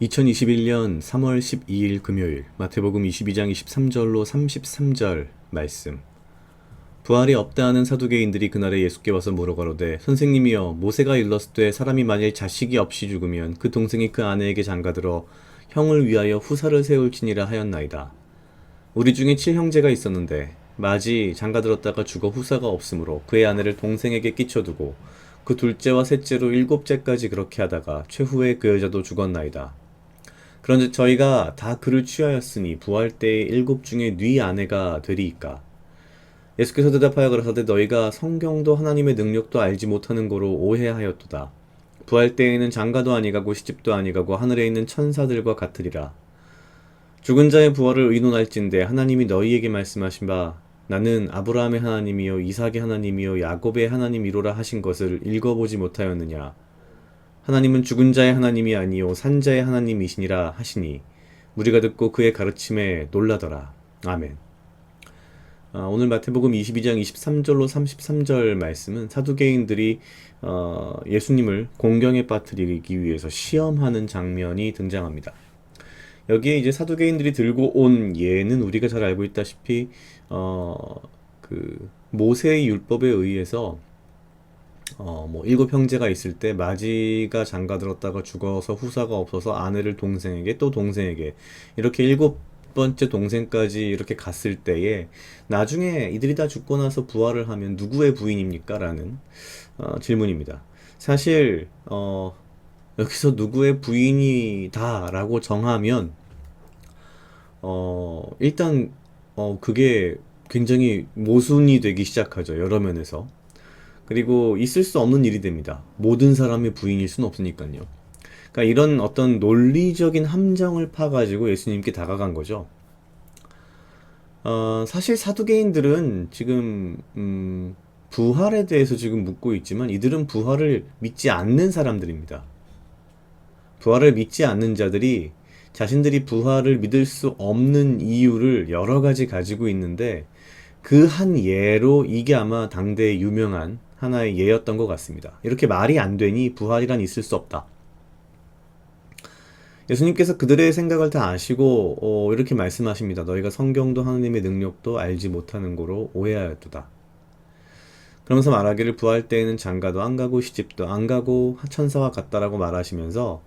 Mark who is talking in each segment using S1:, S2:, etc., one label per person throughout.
S1: 2021년 3월 12일 금요일 마태복음 22장 23절로 33절 말씀. 부활이 없다 하는 사두개인들이 그날에 예수께 와서 물어가로되 선생님이여 모세가 일렀으되 사람이 만일 자식이 없이 죽으면 그 동생이 그 아내에게 장가들어 형을 위하여 후사를 세울지니라 하였나이다. 우리 중에 7형제가 있었는데 마지 장가들었다가 죽어 후사가 없으므로 그의 아내를 동생에게 끼쳐두고 그 둘째와 셋째로 일곱째까지 그렇게 하다가 최후에 그 여자도 죽었나이다. 그런즉 저희가 다 그를 취하였으니 부활 때에 일곱 중에 네 아내가 되리이까. 예수께서 대답하여 가라사대 너희가 성경도 하나님의 능력도 알지 못하는 거로 오해하였도다. 부활 때에는 장가도 아니가고 시집도 아니가고 하늘에 있는 천사들과 같으리라. 죽은 자의 부활을 의논할진대 하나님이 너희에게 말씀하신 바 나는 아브라함의 하나님이요 이삭의 하나님이요 야곱의 하나님이로라 하신 것을 읽어보지 못하였느냐. 하나님은 죽은 자의 하나님이 아니요 산 자의 하나님이시니라 하시니 우리가 듣고 그의 가르침에 놀라더라. 아멘. 오늘 마태복음 22장 23절로 33절 말씀은 사두개인들이 예수님을 공경에 빠뜨리기 위해서 시험하는 장면이 등장합니다. 여기에 이제 사두개인들이 들고 온 예는 우리가 잘 알고 있다시피 모세의 율법에 의해서 일곱 형제가 있을 때 마지가 장가들었다가 죽어서 후사가 없어서 아내를 동생에게 또 동생에게 이렇게 일곱 번째 동생까지 이렇게 갔을 때에 나중에 이들이 다 죽고 나서 부활을 하면 누구의 부인입니까? 라는 질문입니다. 사실 여기서 누구의 부인이다 라고 정하면 일단 그게 굉장히 모순이 되기 시작하죠. 여러 면에서. 그리고 있을 수 없는 일이 됩니다. 모든 사람의 부인일 수는 없으니까요. 그러니까 이런 어떤 논리적인 함정을 파가지고 예수님께 다가간 거죠. 사실 사두개인들은 지금 부활에 대해서 지금 묻고 있지만 이들은 부활을 믿지 않는 사람들입니다. 부활을 믿지 않는 자들이 자신들이 부활을 믿을 수 없는 이유를 여러 가지 가지고 있는데 그 한 예로 이게 아마 당대의 유명한 하나의 예였던 것 같습니다. 이렇게 말이 안 되니 부활이란 있을 수 없다. 예수님께서 그들의 생각을 다 아시고 이렇게 말씀하십니다. 너희가 성경도 하나님의 능력도 알지 못하는 거로 오해하였도다. 그러면서 말하기를 부활 때에는 장가도 안 가고 시집도 안 가고 천사와 같다라고 말하시면서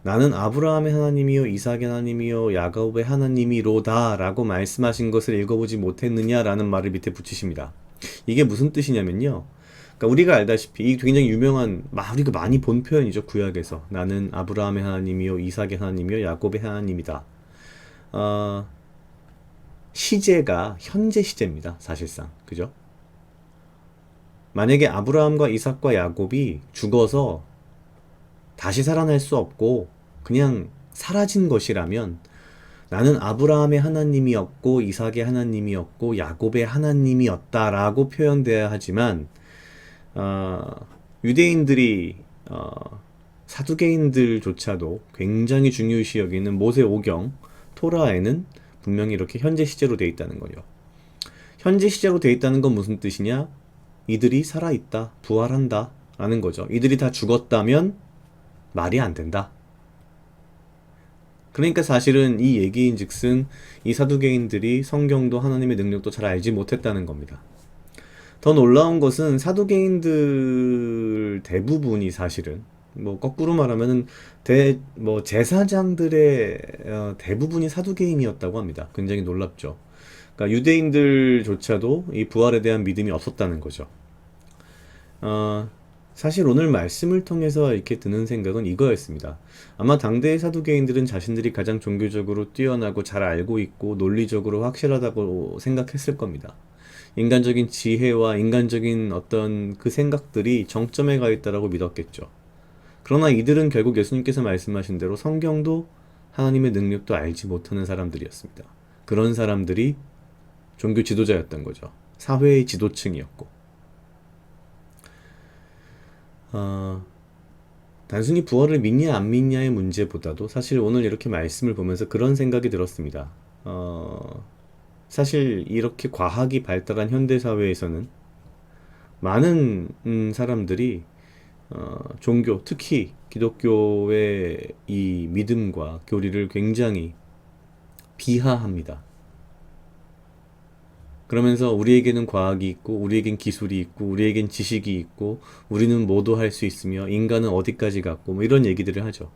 S1: 나는 아브라함의 하나님이요 이삭의 하나님이요 야곱의 하나님이로다 라고 말씀하신 것을 읽어보지 못했느냐라는 말을 밑에 붙이십니다. 이게 무슨 뜻이냐면요. 그러니까 우리가 알다시피 이 굉장히 유명한 우리가 많이 본 표현이죠. 구약에서 나는 아브라함의 하나님이요 이삭의 하나님이요 야곱의 하나님이다. 시제가 현재 시제입니다. 사실상 그죠? 만약에 아브라함과 이삭과 야곱이 죽어서 다시 살아날 수 없고 그냥 사라진 것이라면 나는 아브라함의 하나님이었고 이삭의 하나님이었고 야곱의 하나님이었다라고 표현돼야 하지만 유대인들이 사두개인들조차도 굉장히 중요시 여기는 모세오경 토라에는 분명히 이렇게 현재 시제로 되어 있다는 거죠. 현재 시제로 되어 있다는 건 무슨 뜻이냐? 이들이 살아있다, 부활한다 라는 거죠. 이들이 다 죽었다면 말이 안 된다. 그러니까 사실은 이 얘기인즉슨 이 사두개인들이 성경도 하나님의 능력도 잘 알지 못했다는 겁니다. 더 놀라운 것은 사두개인들 대부분이 사실은 거꾸로 말하면은 제사장들의 대부분이 사두개인이었다고 합니다. 굉장히 놀랍죠. 그러니까 유대인들조차도 이 부활에 대한 믿음이 없었다는 거죠. 사실 오늘 말씀을 통해서 이렇게 드는 생각은 이거였습니다. 아마 당대의 사두개인들은 자신들이 가장 종교적으로 뛰어나고 잘 알고 있고 논리적으로 확실하다고 생각했을 겁니다. 인간적인 지혜와 인간적인 어떤 그 생각들이 정점에 가 있다라고 믿었겠죠. 그러나 이들은 결국 예수님께서 말씀하신 대로 성경도 하나님의 능력도 알지 못하는 사람들이었습니다. 그런 사람들이 종교 지도자였던 거죠. 사회의 지도층이었고. 단순히 부활을 믿냐 안 믿냐의 문제보다도 사실 오늘 이렇게 말씀을 보면서 그런 생각이 들었습니다. 사실 이렇게 과학이 발달한 현대 사회에서는 많은 사람들이 종교, 특히 기독교의 이 믿음과 교리를 굉장히 비하합니다. 그러면서 우리에게는 과학이 있고, 우리에겐 기술이 있고, 우리에겐 지식이 있고, 우리는 뭐도 할 수 있으며, 인간은 어디까지 갔고, 뭐 이런 얘기들을 하죠.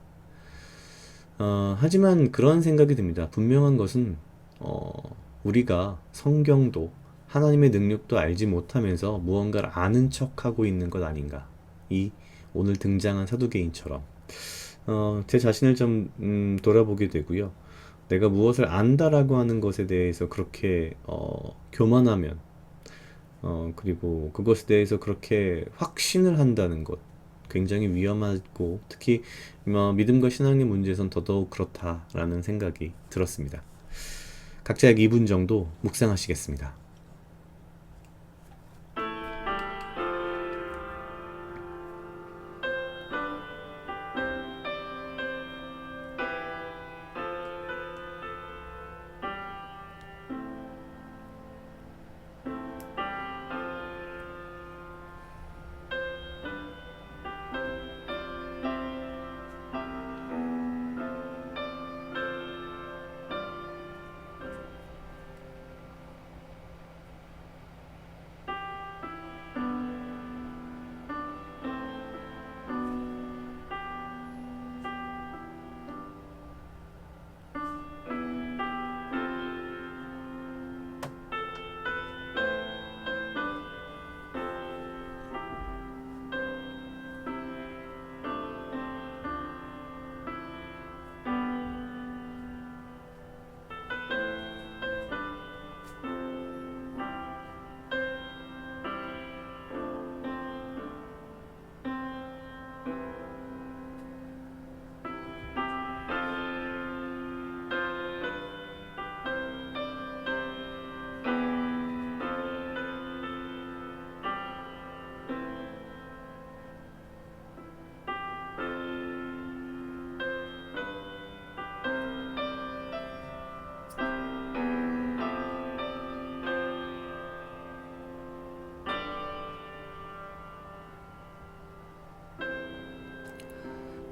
S1: 하지만 그런 생각이 듭니다. 분명한 것은, 우리가 성경도 하나님의 능력도 알지 못하면서 무언가를 아는 척하고 있는 것 아닌가. 이 오늘 등장한 사두개인처럼. 제 자신을 좀 돌아보게 되고요. 내가 무엇을 안다라고 하는 것에 대해서 그렇게 교만하면 그리고 그것에 대해서 그렇게 확신을 한다는 것 굉장히 위험하고 특히 믿음과 신앙의 문제에선 더더욱 그렇다라는 생각이 들었습니다. 각자 약 2분 정도 묵상하시겠습니다.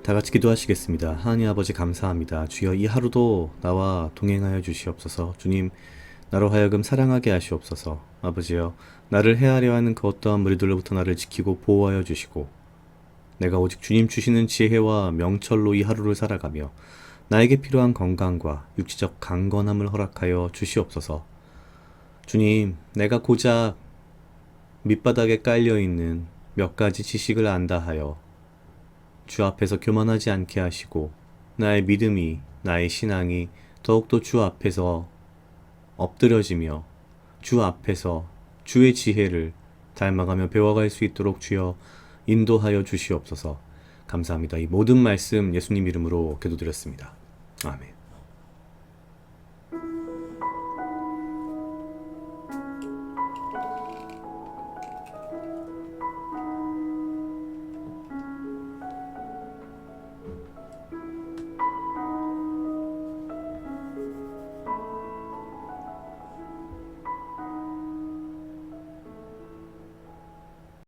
S1: 다 같이 기도하시겠습니다. 하나님 아버지 감사합니다. 주여 이 하루도 나와 동행하여 주시옵소서. 주님 나로 하여금 사랑하게 하시옵소서. 아버지여 나를 헤아려 하는 그 어떠한 무리들로부터 나를 지키고 보호하여 주시고 내가 오직 주님 주시는 지혜와 명철로 이 하루를 살아가며 나에게 필요한 건강과 육체적 강건함을 허락하여 주시옵소서. 주님 내가 고작 밑바닥에 깔려있는 몇 가지 지식을 안다 하여 주 앞에서 교만하지 않게 하시고 나의 믿음이 나의 신앙이 더욱더 주 앞에서 엎드려지며 주 앞에서 주의 지혜를 닮아가며 배워갈 수 있도록 주여 인도하여 주시옵소서. 감사합니다. 이 모든 말씀 예수님 이름으로 기도드렸습니다. 아멘.